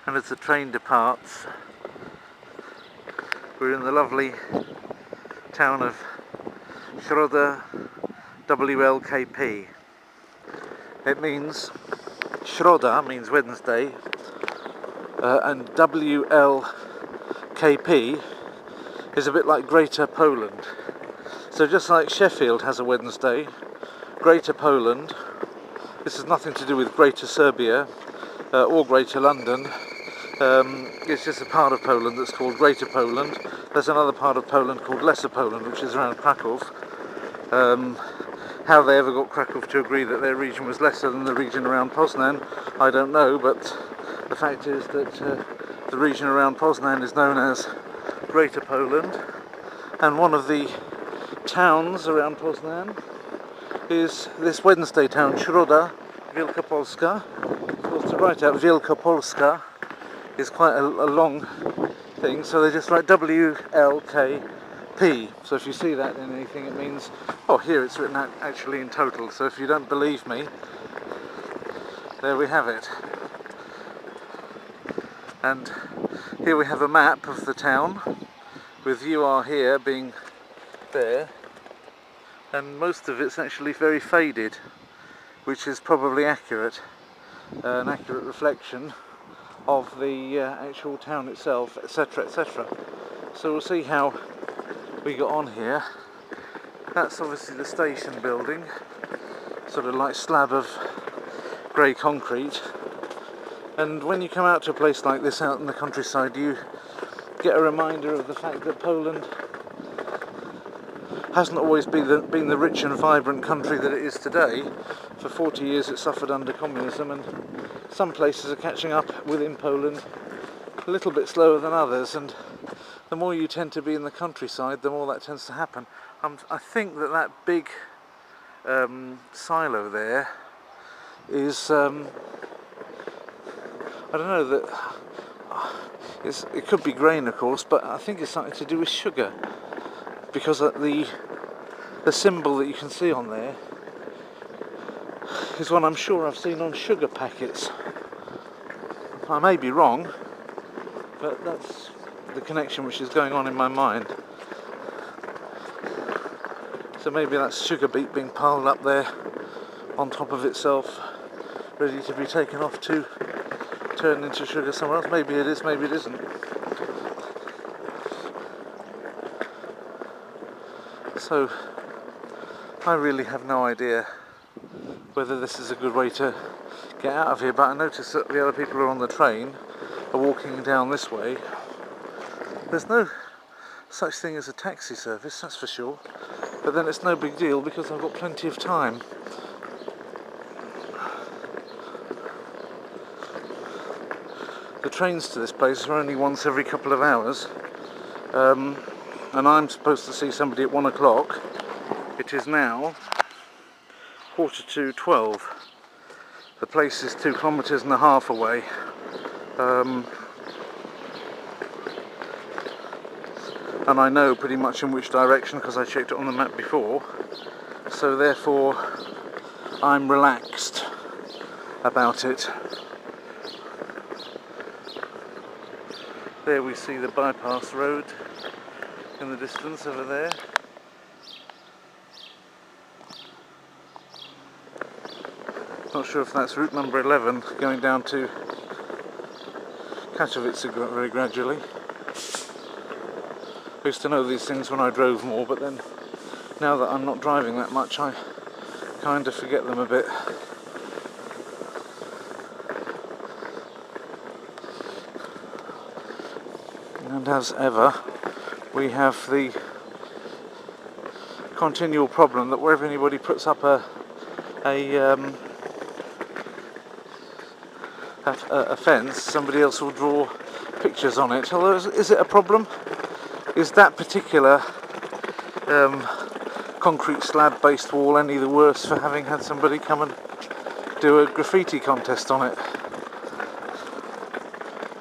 And as the train departs, we're in the lovely town of Sroda WLKP. It means, Sroda means Wednesday, and WLKP is a bit like Greater Poland. So just like Sheffield has a Wednesday, Greater Poland, this has nothing to do with Greater Serbia or Greater London, it's just a part of Poland that's called Greater Poland. There's another part of Poland called Lesser Poland, which is around Krakow. How they ever got Krakow to agree that their region was lesser than the region around Poznan, I don't know, but the fact is that the region around Poznan is known as Greater Poland, and one of the towns around Poznan is this Wednesday town, Sroda Wielkopolska. Of course, to write out Wielkopolska is quite a long thing, so they just write WLKP. So if you see that in anything, it means, oh, here it's written out actually in total. So if you don't believe me, there we have it. And here we have a map of the town, with "you are here" being there, and most of it's actually very faded, which is probably accurate, an accurate reflection of the actual town itself, etc., etc. So we'll see how we got on here. That's obviously the station building, sort of like slab of grey concrete. And when you come out to a place like this out in the countryside, you get a reminder of the fact that Poland hasn't always been the rich and vibrant country that it is today. For 40 years it suffered under communism, and some places are catching up within Poland a little bit slower than others, and the more you tend to be in the countryside, the more that tends to happen. I think that big silo there is, I don't know, that it could be grain, of course, but I think it's something to do with sugar, because the symbol that you can see on there is one I'm sure I've seen on sugar packets. I may be wrong, but that's the connection which is going on in my mind. So maybe that's sugar beet being piled up there on top of itself, ready to be taken off to turn into sugar somewhere else. Maybe it is, maybe it isn't. So I really have no idea whether this is a good way to get out of here, but I notice that the other people who are on the train are walking down this way. There's no such thing as a taxi service, that's for sure, but then it's no big deal because I've got plenty of time. The trains to this place are only once every couple of hours, and I'm supposed to see somebody at 1 o'clock. It is now 11:45. The place is 2.5 kilometres away. And I know pretty much in which direction because I checked it on the map before, so therefore I'm relaxed about it. There we see the bypass road in the distance over there. Not sure if that's route number 11 going down to Katowice very gradually. I used to know these things when I drove more, but then now that I'm not driving that much, I kind of forget them a bit. And as ever, we have the continual problem that wherever anybody puts up a fence, somebody else will draw pictures on it. Although, is it a problem? Is that particular concrete slab-based wall any the worse for having had somebody come and do a graffiti contest on it?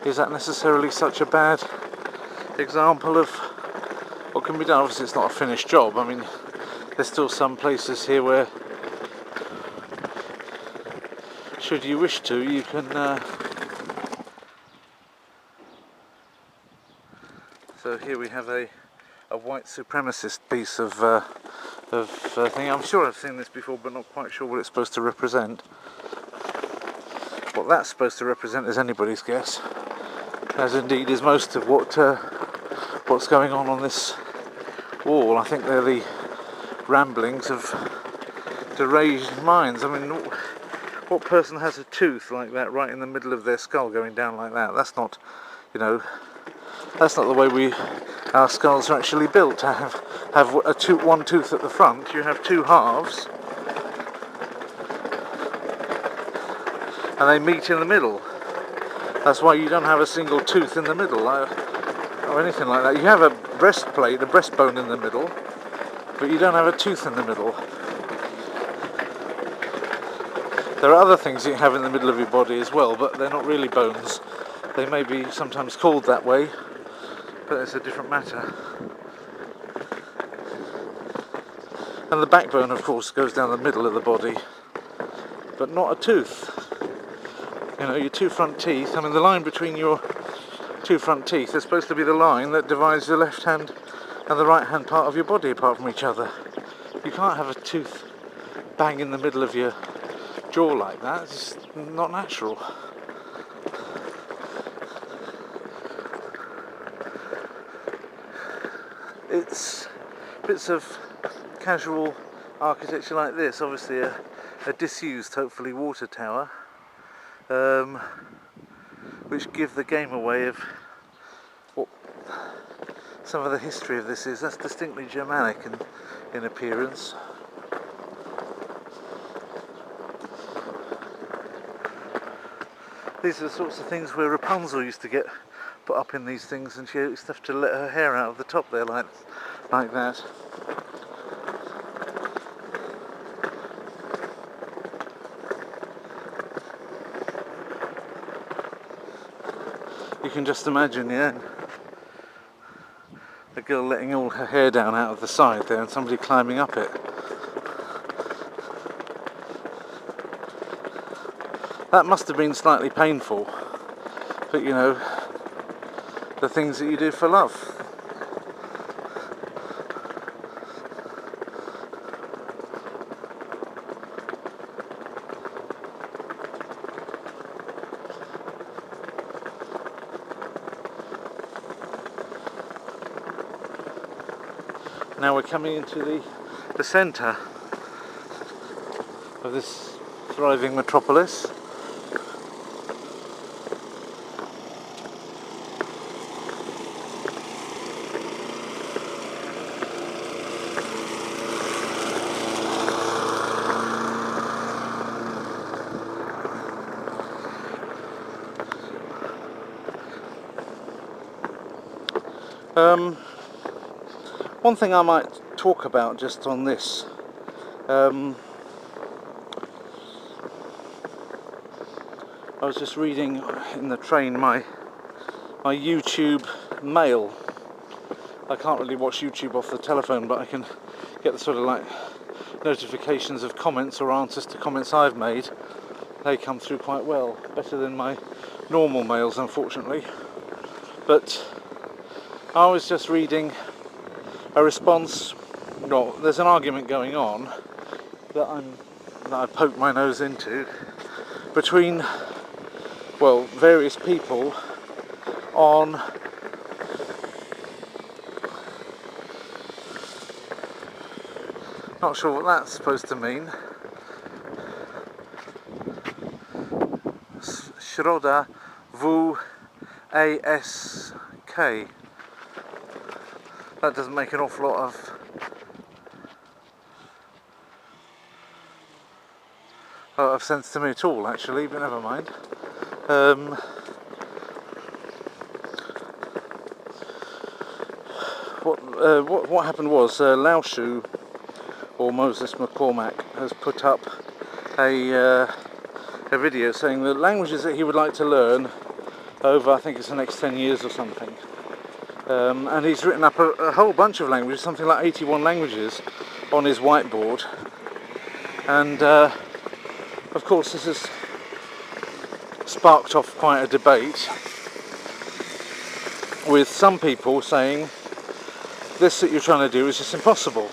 Is that necessarily such a bad example of what can be done? Obviously it's not a finished job. I mean, there's still some places here where, should you wish to, you can So here we have a white supremacist piece of thing. I'm sure I've seen this before, but not quite sure what it's supposed to represent. What that's supposed to represent is anybody's guess, as indeed is most of what's going on this wall. I think they're the ramblings of deranged minds. I mean, what person has a tooth like that right in the middle of their skull going down like that? That's not, that's not the way our skulls are actually built. To have one tooth at the front, you have two halves, and they meet in the middle. That's why you don't have a single tooth in the middle, or anything like that. You have a breastplate, a breastbone in the middle, but you don't have a tooth in the middle. There are other things you have in the middle of your body as well, but they're not really bones. They may be sometimes called that way, but it's a different matter. And the backbone, of course, goes down the middle of the body, but not a tooth. Your two front teeth, the line between your two front teeth is supposed to be the line that divides the left hand and the right hand part of your body apart from each other. You can't have a tooth bang in the middle of your jaw like that. It's just not natural. It's bits of casual architecture like this, obviously a disused, hopefully, water tower, which give the game away of what some of the history of this is. That's distinctly Germanic in appearance. These are the sorts of things where Rapunzel used to get put up in these things, and she used to have to let her hair out of the top there like that. You can just imagine, the girl letting all her hair down out of the side there and somebody climbing up it. That must have been slightly painful, but the things that you do for love. Now we're coming into the centre of this thriving metropolis. One thing I might talk about just on this, I was just reading in the train my YouTube mail. I can't really watch YouTube off the telephone, but I can get the sort of notifications of comments or answers to comments I've made. They come through quite well, better than my normal mails, unfortunately. But I was just reading a response. Well, there's an argument going on that I poke my nose into between, various people on not sure what that's supposed to mean. Sroda Wielkopolska. That doesn't make an awful lot of sense to me at all, actually, but never mind. What happened was Laoshu, or Moses McCormack, has put up a video saying the languages that he would like to learn over, I think it's the next 10 years or something. And he's written up a whole bunch of languages, something like 81 languages, on his whiteboard. And of course this has sparked off quite a debate. with some people saying this that you're trying to do is just impossible.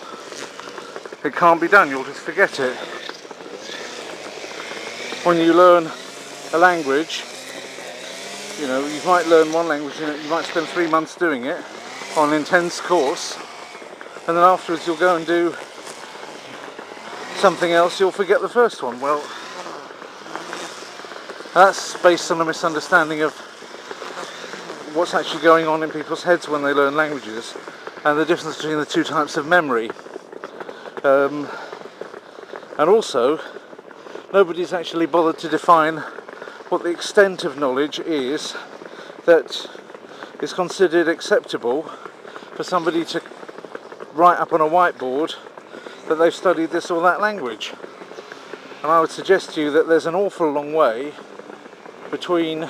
It can't be done, you'll just forget it. When you learn a language, you know, you might learn one language, you might spend 3 months doing it on an intense course, and then afterwards you'll go and do something else, you'll forget the first one. Well, that's based on a misunderstanding of what's actually going on in people's heads when they learn languages, and the difference between the two types of memory. And also, nobody's actually bothered to define what the extent of knowledge is that is considered acceptable for somebody to write up on a whiteboard that they've studied this or that language. And I would suggest to you that there's an awful long way between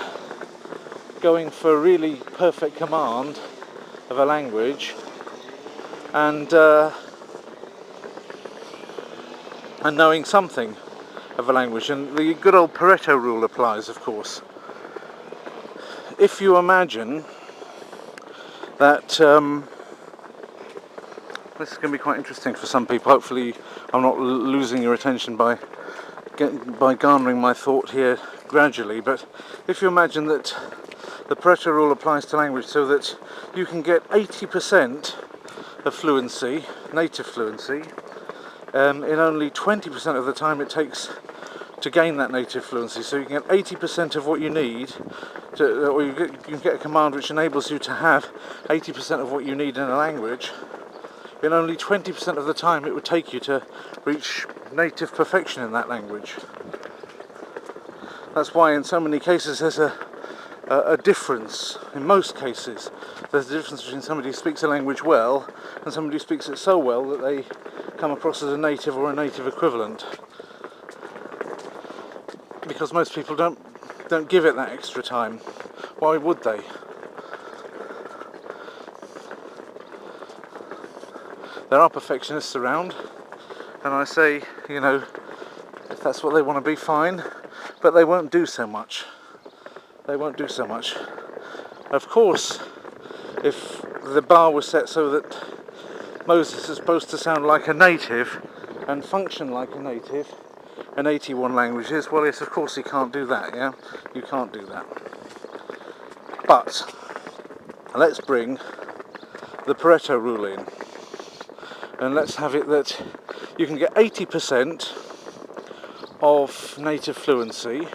going for really perfect command of a language and knowing something of a language. And the good old Pareto rule applies, of course. If you imagine that this is going to be quite interesting for some people. Hopefully I'm not losing your attention by garnering my thought here gradually, but if you imagine that the Pareto rule applies to language so that you can get 80% of fluency, native fluency, in only 20% of the time it takes to gain that native fluency. So you can get 80% of what you need, or you can get a command which enables you to have 80% of what you need in a language in only 20% of the time it would take you to reach native perfection in that language. That's why in so many cases there's a difference. In most cases there's a difference between somebody who speaks a language well and somebody who speaks it so well that they come across as a native or a native equivalent, because most people don't give it that extra time. Why would they? There are perfectionists around, and I say, you know, if that's what they want to be, fine, but they won't do so much. They won't do so much. Of course, if the bar was set so that Moses is supposed to sound like a native and function like a native in 81 languages, well, yes, of course he can't do that, yeah? You can't do that. But let's bring the Pareto rule in. And let's have it that you can get 80% of native fluency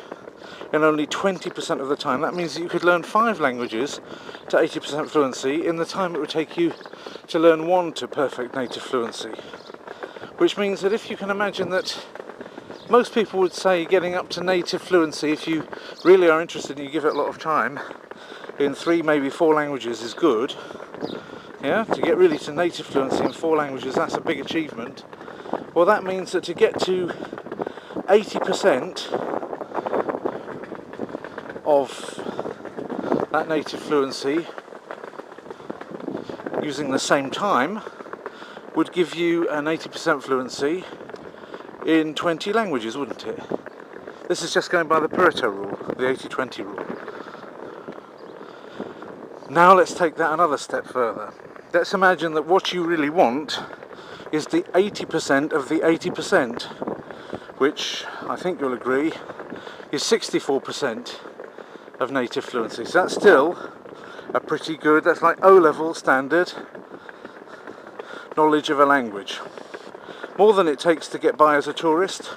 in only 20% of the time. That means that you could learn 5 languages to 80% fluency in the time it would take you to learn 1 to perfect native fluency. Which means that if you can imagine that most people would say getting up to native fluency, if you really are interested and you give it a lot of time, in 3, maybe 4 languages is good. Yeah, to get really to native fluency in 4 languages, that's a big achievement. Well, that means that to get to 80% of that native fluency using the same time would give you an 80% fluency in 20 languages, wouldn't it? This is just going by the Pareto rule, the 80-20 rule. Now let's take that another step further. Let's imagine that what you really want is the 80% of the 80%, which I think you'll agree is 64% of native fluency. So that's still a pretty good, that's like O-level standard knowledge of a language. More than it takes to get by as a tourist.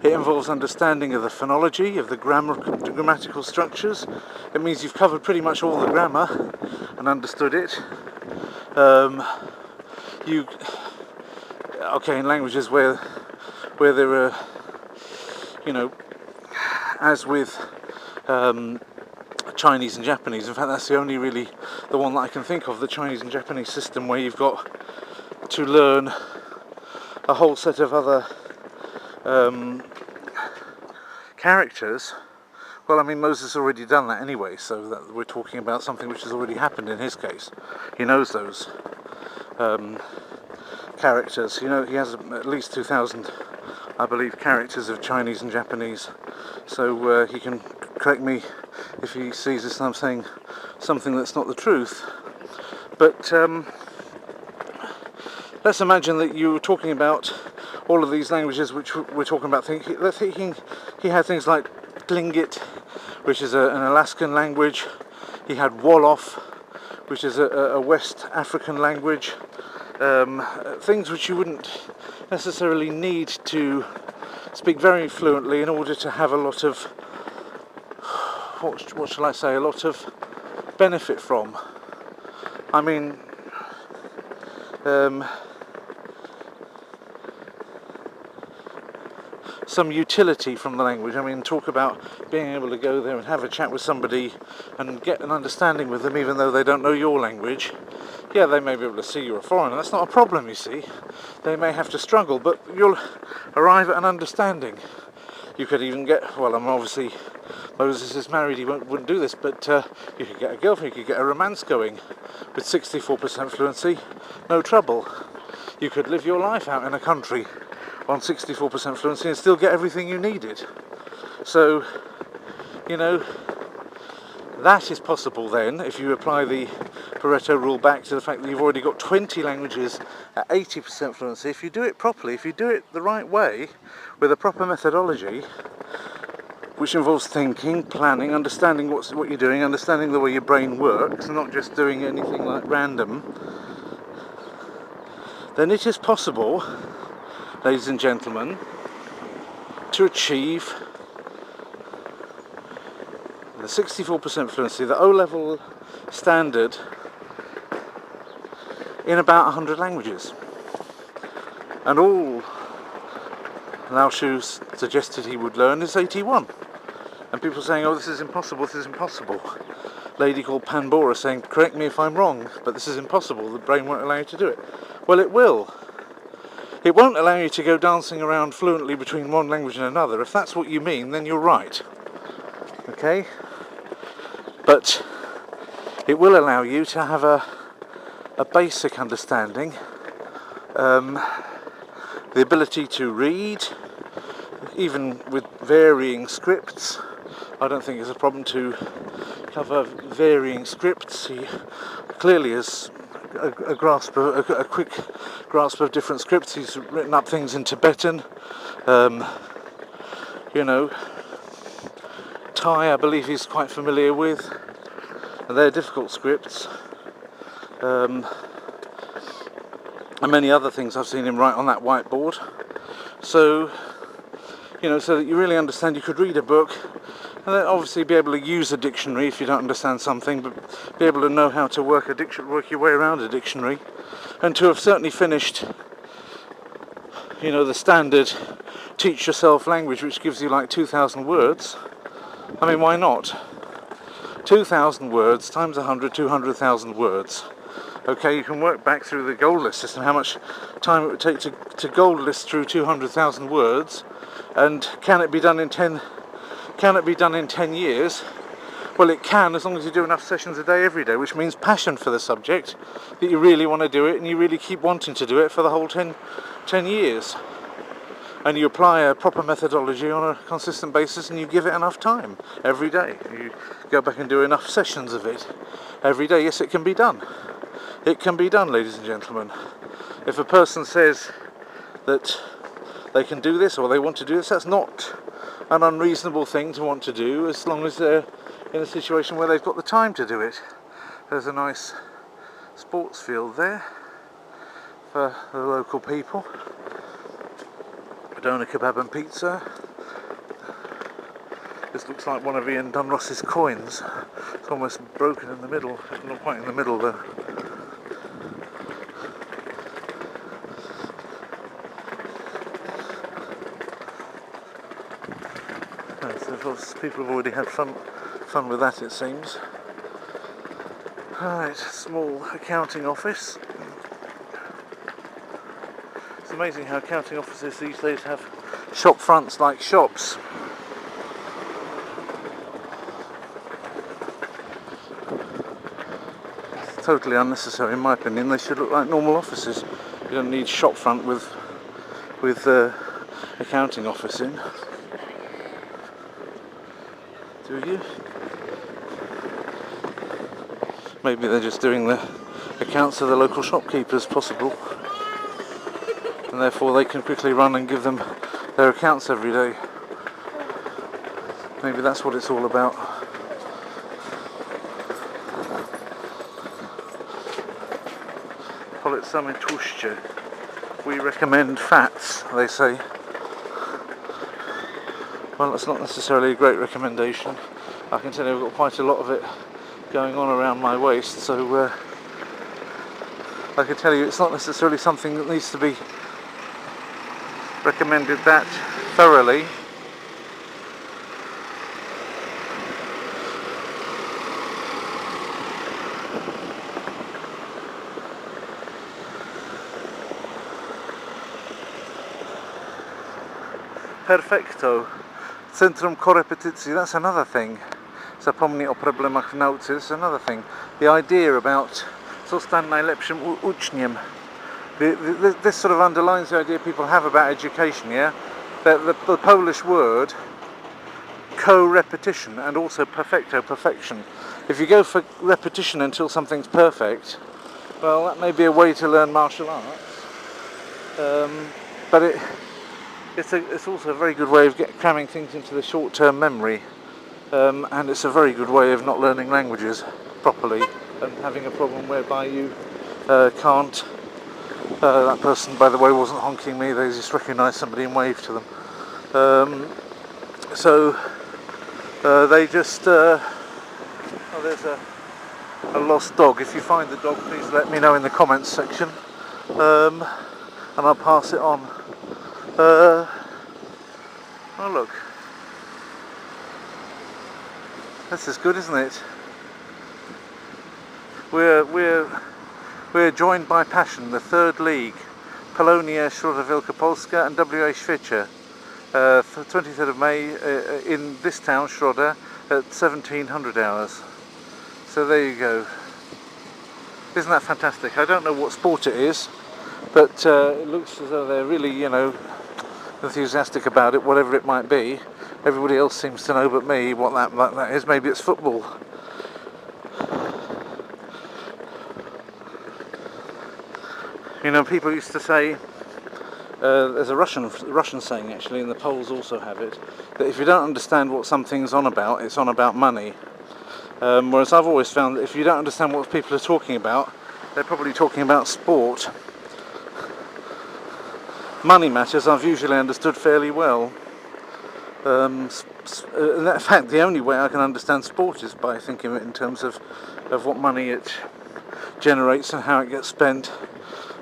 It involves understanding of the phonology, of the grammatical structures. It means you've covered pretty much all the grammar and understood it. In languages where there are, you know, as with Chinese and Japanese, in fact that's the only really the one that I can think of, the Chinese and Japanese system, where you've got to learn a whole set of other characters. Well, I mean, Moses has already done that anyway, so that we're talking about something which has already happened in his case. He knows those characters. You know, he has at least 2,000, I believe, characters of Chinese and Japanese. So he can correct me if he sees as I'm saying something that's not the truth. But let's imagine that you were talking about all of these languages which we're talking about. Thinking he had things like Tlingit, which is an Alaskan language. He had Wolof, which is a West African language. Things which you wouldn't necessarily need to speak very fluently in order to have a lot of, what shall I say, a lot of benefit from. I mean, some utility from the language. I mean, talk about being able to go there and have a chat with somebody and get an understanding with them even though they don't know your language. Yeah, they may be able to see you're a foreigner, that's not a problem, you see. They may have to struggle, but you'll arrive at an understanding. You could even get, well, obviously Moses is married, he wouldn't do this, but you could get a girlfriend, you could get a romance going with 64% fluency, no trouble. You could live your life out in a country on 64% fluency and still get everything you needed. So, you know, that is possible then if you apply the Pareto rule back to the fact that you've already got 20 languages at 80% fluency. If you do it properly, if you do it the right way, with a proper methodology, which involves thinking, planning, understanding what you're doing, understanding the way your brain works, and not just doing anything like random, then it is possible, ladies and gentlemen, to achieve the 64% fluency, the O-level standard, in about 100 languages. And all Laoshu suggested he would learn is 81. And people saying, oh, this is impossible, this is impossible. Lady called Panbora saying, correct me if I'm wrong, but this is impossible, the brain won't allow you to do it. Well, it will. It won't allow you to go dancing around fluently between one language and another. If that's what you mean, then you're right. Okay? But it will allow you to have a basic understanding, the ability to read, even with varying scripts. I don't think it's a problem to cover varying scripts. He clearly has a quick grasp of different scripts. He's written up things in Tibetan, you know, Thai I believe he's quite familiar with, and they're difficult scripts, and many other things I've seen him write on that whiteboard. So, you know, so that you really understand, you could read a book and then obviously be able to use a dictionary if you don't understand something, but be able to know how to work your way around a dictionary, and to have certainly finished, you know, the standard teach yourself language, which gives you like 2,000 words. I mean, why not? 2,000 words times 100, 200,000 words. Okay, you can work back through the gold list system, how much time it would take to gold list through 200,000 words, and can it be done in 10 years? Well, it can, as long as you do enough sessions a day every day, which means passion for the subject, that you really want to do it and you really keep wanting to do it for the whole 10 years. And you apply a proper methodology on a consistent basis and you give it enough time every day. You go back and do enough sessions of it every day. Yes, it can be done. It can be done, ladies and gentlemen. If a person says that they can do this or they want to do this, that's not an unreasonable thing to want to do, as long as they're in a situation where they've got the time to do it. There's a nice sports field there for the local people. Doner kebab and pizza. This looks like one of Ian Dunross's coins. It's almost broken in the middle, not quite in the middle though. So people have already had fun with that, it seems. Right, small accounting office. It's amazing how accounting offices these days have shop fronts like shops. It's totally unnecessary in my opinion. They should look like normal offices. You don't need shop front with accounting office in. Do you? Maybe they're just doing the accounts of the local shopkeepers, possible, and therefore they can quickly run and give them their accounts every day. Maybe that's what it's all about. Polecamy tłuszcze. We recommend fats, they say. Well, that's not necessarily a great recommendation. I can tell you I've got quite a lot of it going on around my waist, so I can tell you it's not necessarily something that needs to be recommended that thoroughly. Perfecto. Centrum korepetycji, that's another thing. Zapomnij o problemach w nauce, that's another thing. The idea about zostań najlepszym uczniem. This sort of underlines the idea people have about education, yeah? The Polish word co-repetition and also perfecto, perfection. If you go for repetition until something's perfect, well, that may be a way to learn martial arts. But it's also a very good way of cramming things into the short-term memory, and it's a very good way of not learning languages properly and having a problem whereby you can't. That person, by the way, wasn't honking me, they just recognised somebody and waved to them. They just... oh, there's a lost dog. If you find the dog, please let me know in the comments section, and I'll pass it on. Oh look, this is good, isn't it? We're joined by passion, the third league, Polonia, Sroda Wielkopolska and WA Świecie, 23rd of May in this town, Sroda, at 1700 hours. So there you go. Isn't that fantastic? I don't know what sport it is, but it looks as though they're really, you know, enthusiastic about it, whatever it might be. Everybody else seems to know but me what that is. Maybe it's football. You know, people used to say, there's a Russian saying actually, and the Poles also have it, that if you don't understand what something's on about, it's on about money. Whereas I've always found that if you don't understand what people are talking about, they're probably talking about sport. Money matters I've usually understood fairly well. In fact, the only way I can understand sport is by thinking of it in terms of what money it generates and how it gets spent.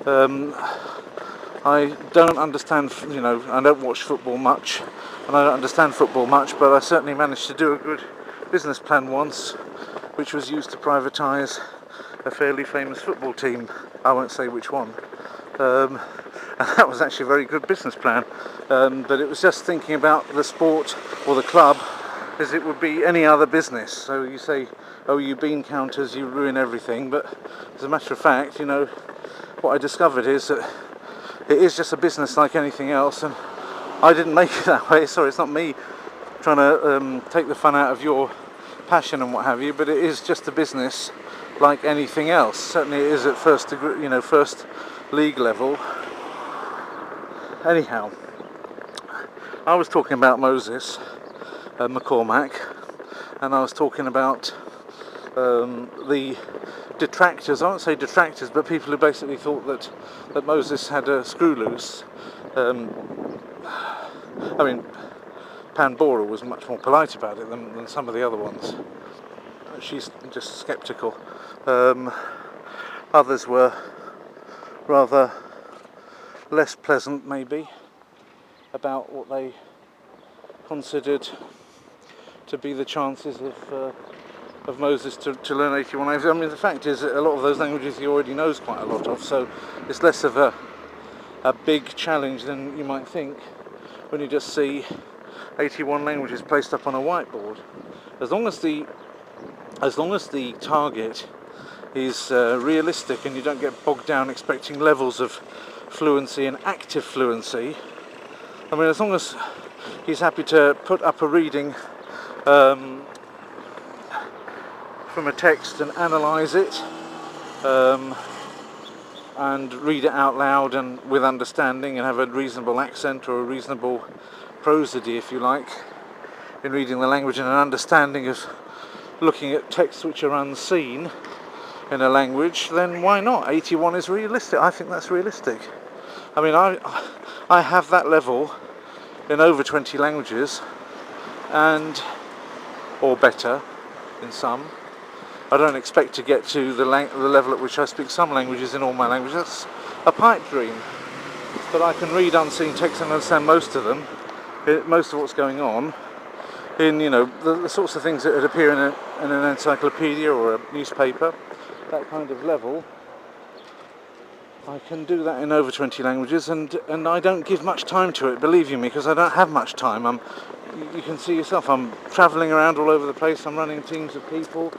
I don't understand, you know, I don't watch football much, and I don't understand football much, but I certainly managed to do a good business plan once, which was used to privatise a fairly famous football team. I won't say which one. And that was actually a very good business plan, but it was just thinking about the sport or the club as it would be any other business. So you say, oh, you bean counters, you ruin everything, but as a matter of fact, you know, what I discovered is that it is just a business like anything else, and I didn't make it that way. Sorry, it's not me trying to take the fun out of your passion and what have you, but it is just a business like anything else. Certainly it is at first degree, you know, first league level. Anyhow, I was talking about Moses McCormack, and I was talking about the detractors. I won't say detractors, but people who basically thought that Moses had a screw loose. I mean, Panbora was much more polite about it than some of the other ones. She's just sceptical. Others were rather less pleasant, maybe, about what they considered to be the chances of Moses to learn 81 languages. I mean, the fact is that a lot of those languages he already knows quite a lot of, so it's less of a big challenge than you might think when you just see 81 languages placed up on a whiteboard. As long as the target is realistic and you don't get bogged down expecting levels of fluency and active fluency. I mean, as long as he's happy to put up a reading from a text and analyse it and read it out loud and with understanding, and have a reasonable accent or a reasonable prosody, if you like, in reading the language, and an understanding of looking at texts which are unseen in a language, then why not? 81 is realistic. I think that's realistic. I mean, I have that level in over 20 languages, and or better in some. I don't expect to get to the level at which I speak some languages in all my languages. That's a pipe dream. But I can read unseen text and understand most of them, most of what's going on, in, you know, the sorts of things that would appear in an encyclopedia or a newspaper, that kind of level. I can do that in over 20 languages, and I don't give much time to it, believe you me, because I don't have much time. You can see yourself, I'm travelling around all over the place, I'm running teams of people,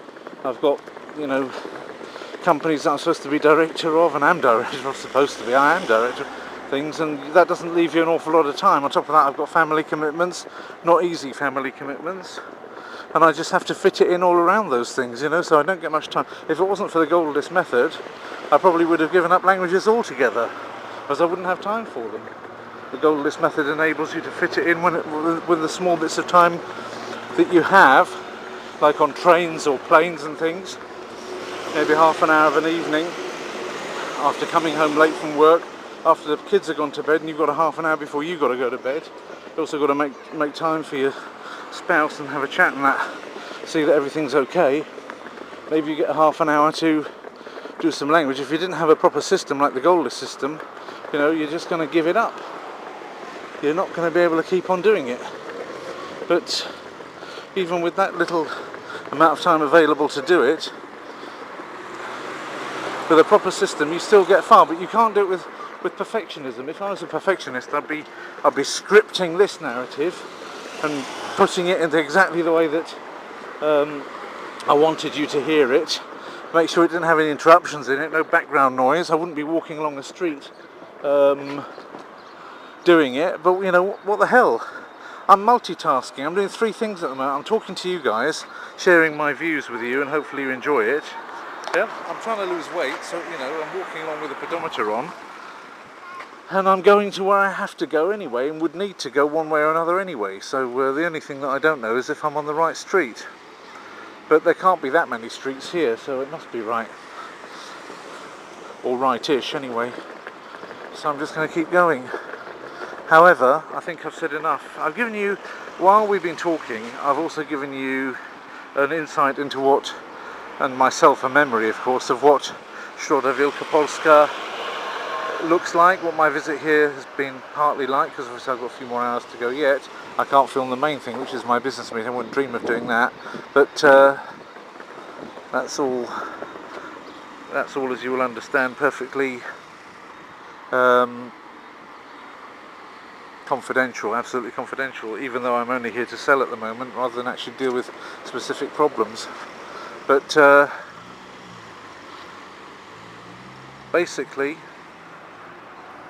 I've got, you know, companies that I'm supposed to be director of, and am director, or supposed to be, I am director of things, and that doesn't leave you an awful lot of time. On top of that, I've got family commitments, not easy family commitments, and I just have to fit it in all around those things, you know, so I don't get much time. If it wasn't for the goal list method, I probably would have given up languages altogether, as I wouldn't have time for them. The goal list method enables you to fit it in with the small bits of time that you have, like on trains or planes and things. Maybe half an hour of an evening after coming home late from work, after the kids have gone to bed, and you've got a half an hour before you've got to go to bed. You've also got to make time for your spouse and have a chat and that, see that everything's okay. Maybe you get a half an hour to do some language. If you didn't have a proper system like the goal list system, you know, you're just going to give it up. You're not going to be able to keep on doing it. But even with that little amount of time available to do it, with a proper system, you still get far. But you can't do it with perfectionism. If I was a perfectionist, I'd be scripting this narrative and putting it into exactly the way that I wanted you to hear it. Make sure it didn't have any interruptions in it, no background noise. I wouldn't be walking along the street doing it. But you know, what the hell? I'm multitasking. I'm doing 3 things at the moment. I'm talking to you guys, sharing my views with you, and hopefully you enjoy it. Yeah, I'm trying to lose weight, so you know, I'm walking along with the pedometer on, and I'm going to where I have to go anyway, and would need to go one way or another anyway. So the only thing that I don't know is if I'm on the right street. But there can't be that many streets here, so it must be right. Or right-ish anyway. So I'm just going to keep going. However, I think I've said enough. I've given you, while we've been talking, I've also given you an insight into what, and myself a memory of course, of what Sroda Wielkopolska looks like, what my visit here has been partly like, because obviously I've got a few more hours to go yet. I can't film the main thing, which is my business meeting. I wouldn't dream of doing that. But that's all, as you will understand, perfectly confidential, absolutely confidential, even though I'm only here to sell at the moment rather than actually deal with specific problems. But basically,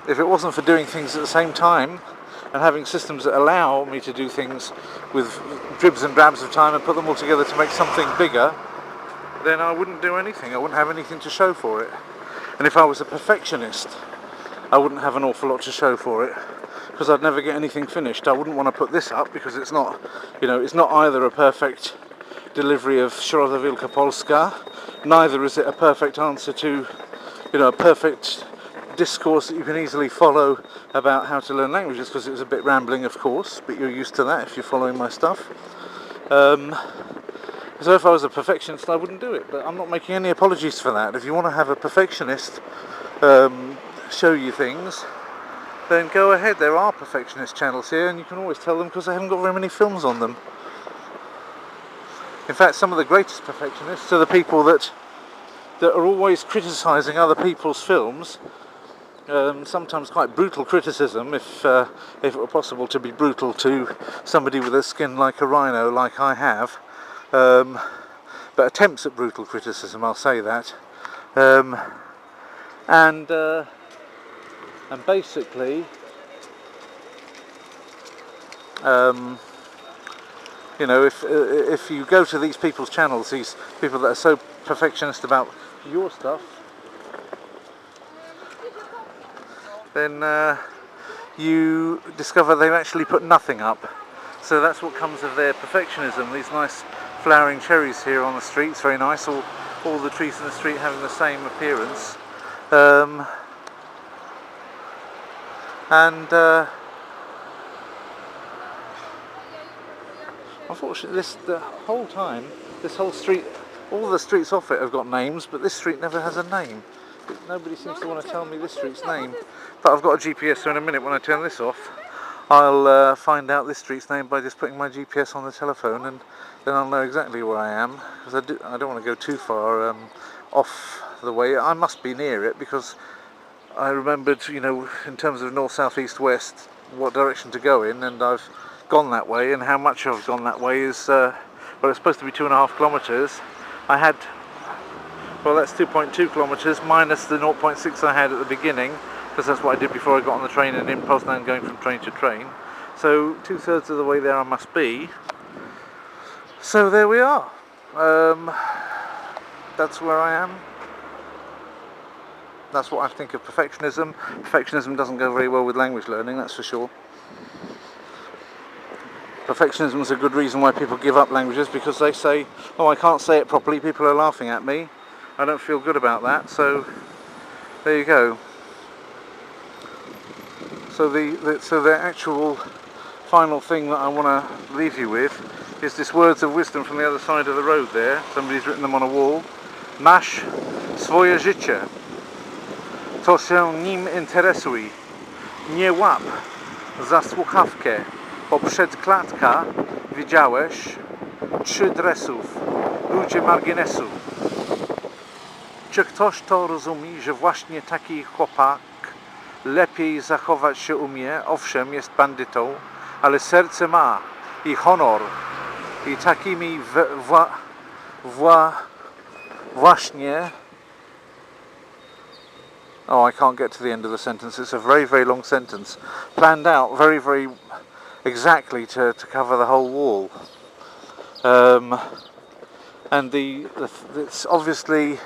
if it wasn't for doing things at the same time and having systems that allow me to do things with dribs and drabs of time and put them all together to make something bigger, then I wouldn't do anything. I wouldn't have anything to show for it. And if I was a perfectionist, I wouldn't have an awful lot to show for it, because I'd never get anything finished. I wouldn't want to put this up because it's not, you know, it's not either a perfect delivery of Sroda Wielkopolska, neither is it a perfect answer to, you know, a perfect discourse that you can easily follow about how to learn languages, because it was a bit rambling of course, but you're used to that if you're following my stuff. So if I was a perfectionist, I wouldn't do it, but I'm not making any apologies for that. If you want to have a perfectionist show you things, then go ahead. There are perfectionist channels here, and you can always tell them because they haven't got very many films on them. In fact, some of the greatest perfectionists are the people that are always criticising other people's films, sometimes quite brutal criticism, if it were possible to be brutal to somebody with a skin like a rhino, like I have, but attempts at brutal criticism, I'll say that, and basically You know, if you go to these people's channels, these people that are so perfectionist about your stuff, then you discover they've actually put nothing up. So that's what comes of their perfectionism. These nice flowering cherries here on the street, it's very nice. All the trees in the street having the same appearance. Unfortunately, the whole time, this whole street, all the streets off it have got names, but this street never has a name. Nobody seems to want to tell me this street's name. But I've got a GPS, so in a minute when I turn this off, I'll find out this street's name by just putting my GPS on the telephone, and then I'll know exactly where I am, because I don't want to go too far off the way. I must be near it, because I remembered, you know, in terms of north, south, east, west, what direction to go in, and I've gone that way, and how much I've gone that way is, well, it's supposed to be 2.5 kilometres. I had, well, that's 2.2 kilometres minus the 0.6 I had at the beginning, because that's what I did before I got on the train and in Poznan going from train to train. So 2/3 of the way there I must be. So there we are. That's where I am. That's what I think of perfectionism. Perfectionism doesn't go very well with language learning, that's for sure. Perfectionism is a good reason why people give up languages, because they say, oh, I can't say it properly, people are laughing at me, I don't feel good about that, so there you go. So the actual final thing that I want to leave you with is this words of wisdom from the other side of the road there. Somebody's written them on a wall. Masz swoje życie, to się nim interesuj, nie łap za słuchawkę, bo przed klatka widziałeś 3 dresów, ludzie marginesu. Czy ktoś to rozumie, że właśnie taki chłopak lepiej zachować się umie? Owszem, jest bandytą, ale serce ma i honor, i takimi właśnie. Oh, I can't get to the end of the sentence. It's a very, very long sentence, planned out very, very exactly to cover the whole wall. And it's obviously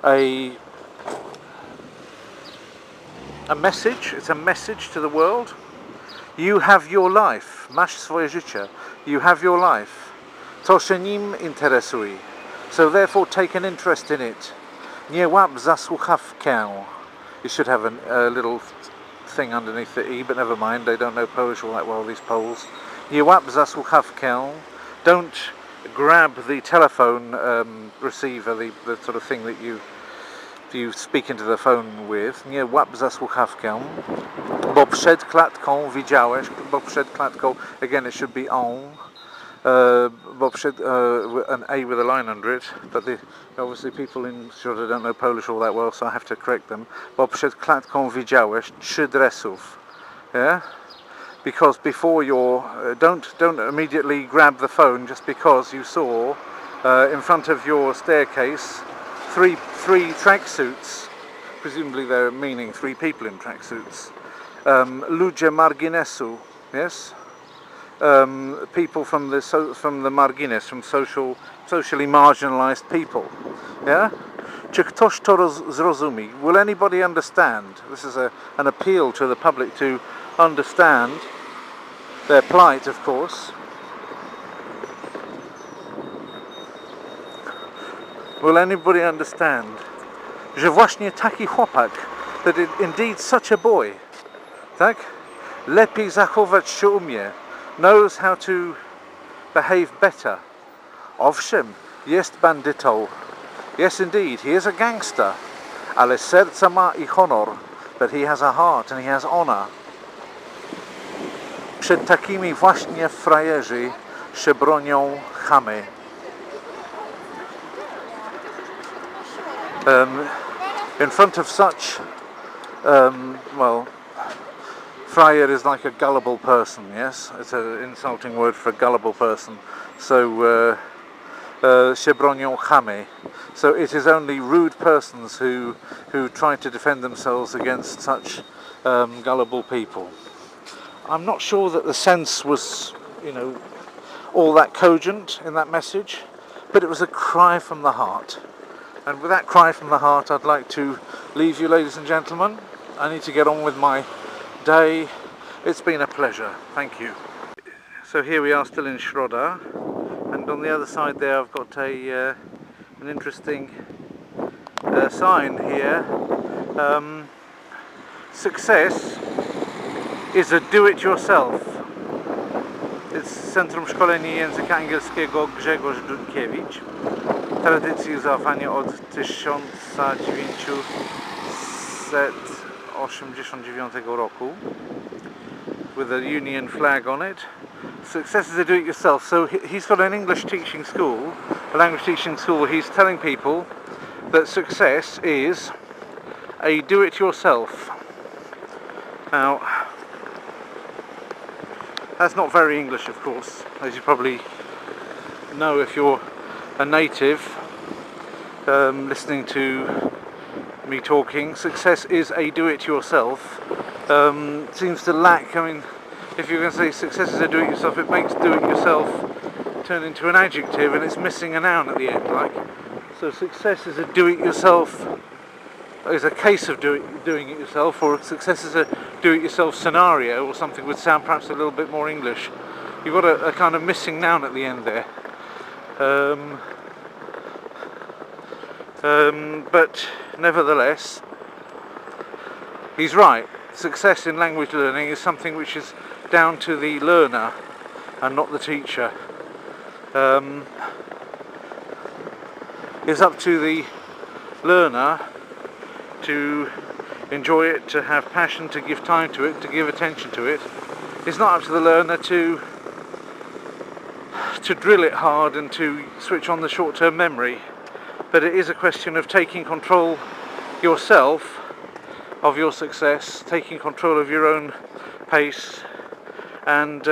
a message. It's a message to the world. You have your life. Masz swoje życie. You have your life. To się nim interesuj. So therefore take an interest in it. Nie łap za słuchawkę. You should have a little thing underneath the E, but never mind, they don't know Polish all that well, these Poles. Nie łap za słuchawkę. Don't grab the telephone receiver, the sort of thing that you speak into the phone with. Nie łap za słuchawkę, bo przed klatką widziałeś, bo przed klatką, again it should be on, bo przed, an A with a line under it, but obviously people in Sroda don't know Polish all that well, so I have to correct them. Bo przed klatką widziałeś 3 dresów, yeah? Because before don't immediately grab the phone just because you saw in front of your staircase three tracksuits. Presumably they're meaning 3 people in tracksuits. Ludzie marginesu, yes. People from the margines, from socially marginalised people. Yeah. Czy ktoś to zrozumie? Will anybody understand? This is an appeal to the public to understand their plight, of course. Will anybody understand? Że właśnie taki chłopak, that indeed such a boy, tak? Lepiej zachować się umie, knows how to behave better. Owszem, jest bandytą. Yes, indeed, he is a gangster. Ale serce ma i honor, but he has a heart and he has honor. Przed takimi właśnie frajerzy się bronią chamy. In front of such, well, frajer is like a gullible person, yes? It's an insulting word for a gullible person. So, się bronią chamy. So it is only rude persons who try to defend themselves against such gullible people. I'm not sure that the sense was, all that cogent in that message, but it was a cry from the heart. And with that cry from the heart, I'd like to leave you, ladies and gentlemen. I need to get on with my day. It's been a pleasure. Thank you. So here we are, still in Sroda, and on the other side there I've got an interesting sign here. Success is a do-it-yourself. It's Centrum Szkolenia Języka Angielskiego Grzegorz Dunkiewicz. Tradycji uznawania od 1989 roku, with a Union flag on it. Success is a do-it-yourself. So he's got an English teaching school, a language teaching school. He's telling people that success is a do-it-yourself. Now, that's not very English, of course, as you probably know if you're a native listening to me talking. Success is a do-it-yourself. Seems to lack, I mean, if you're going to say success is a do-it-yourself, it makes do-it-yourself turn into an adjective and it's missing a noun at the end, like. So success is a do-it-yourself, is a case of doing it yourself, or success is a do-it-yourself scenario, or something would sound perhaps a little bit more English. You've got a kind of missing noun at the end there. But nevertheless, he's right. Success in language learning is something which is down to the learner and not the teacher. It's up to the learner to enjoy it, to have passion, to give time to it, to give attention to it. It's not up to the learner to drill it hard and to switch on the short-term memory, but it is a question of taking control yourself of your success, taking control of your own pace, and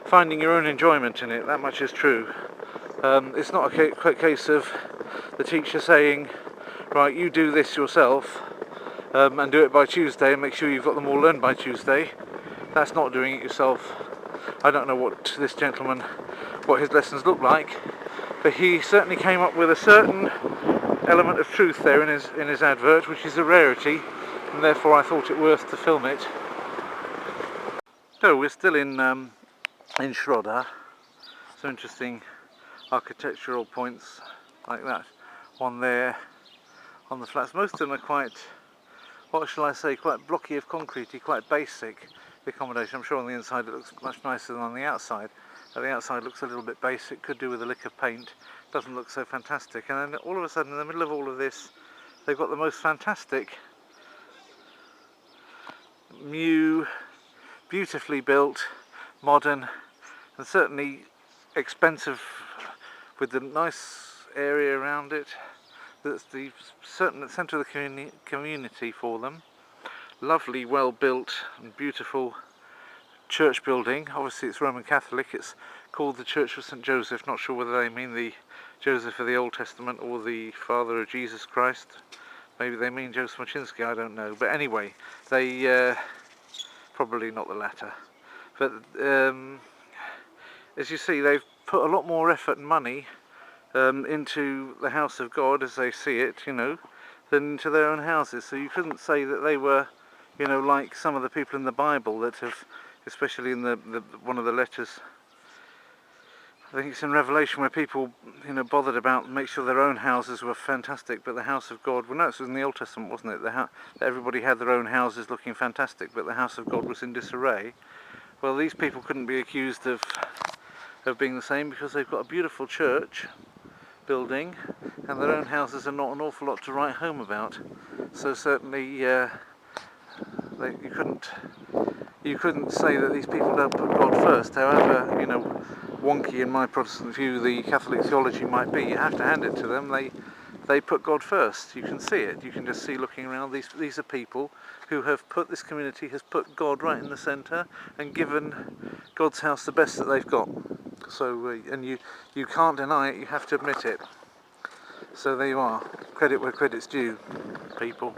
finding your own enjoyment in it. That much is true. It's not a case of the teacher saying, right, you do this yourself and do it by Tuesday and make sure you've got them all learned by Tuesday. That's not doing it yourself. I don't know what this gentleman, what his lessons look like, but he certainly came up with a certain element of truth there in his advert, which is a rarity, and therefore I thought it worth to film it. So we're still in Sroda. Some interesting architectural points like that on there, on the flats. Most of them are quite, what shall I say, quite blocky of concrete, quite basic, the accommodation. I'm sure on the inside it looks much nicer than on the outside. The outside looks a little bit basic, could do with a lick of paint, doesn't look so fantastic. And then all of a sudden, in the middle of all of this, they've got the most fantastic, new, beautifully built, modern, and certainly expensive, with the nice area around it. That's the certain centre of the community for them. Lovely, well built and beautiful church building. Obviously it's Roman Catholic. It's called the Church of St. Joseph. Not sure whether they mean the Joseph of the Old Testament or the father of Jesus Christ. Maybe they mean Joseph Machinsky, I don't know. But anyway, they probably not the latter. But as you see, they've put a lot more effort and money into the house of God as they see it, you know, than into their own houses. So you couldn't say that they were, you know, like some of the people in the Bible that have, especially in the one of the letters, I think it's in Revelation, where people, you know, bothered about make sure their own houses were fantastic, but the house of God, well no, it was in the Old Testament, wasn't it? Everybody had their own houses looking fantastic, but the house of God was in disarray. Well, these people couldn't be accused of being the same, because they've got a beautiful church building and their own houses are not an awful lot to write home about. So certainly you couldn't say that these people don't put God first. However, you know, wonky in my Protestant view the Catholic theology might be, you have to hand it to them. They put God first. You can see it. You can just see, looking around, these are people who have put, this community has put God right in the centre and given God's house the best that they've got. So and you can't deny it, you have to admit it. So there you are. Credit where credit's due, people.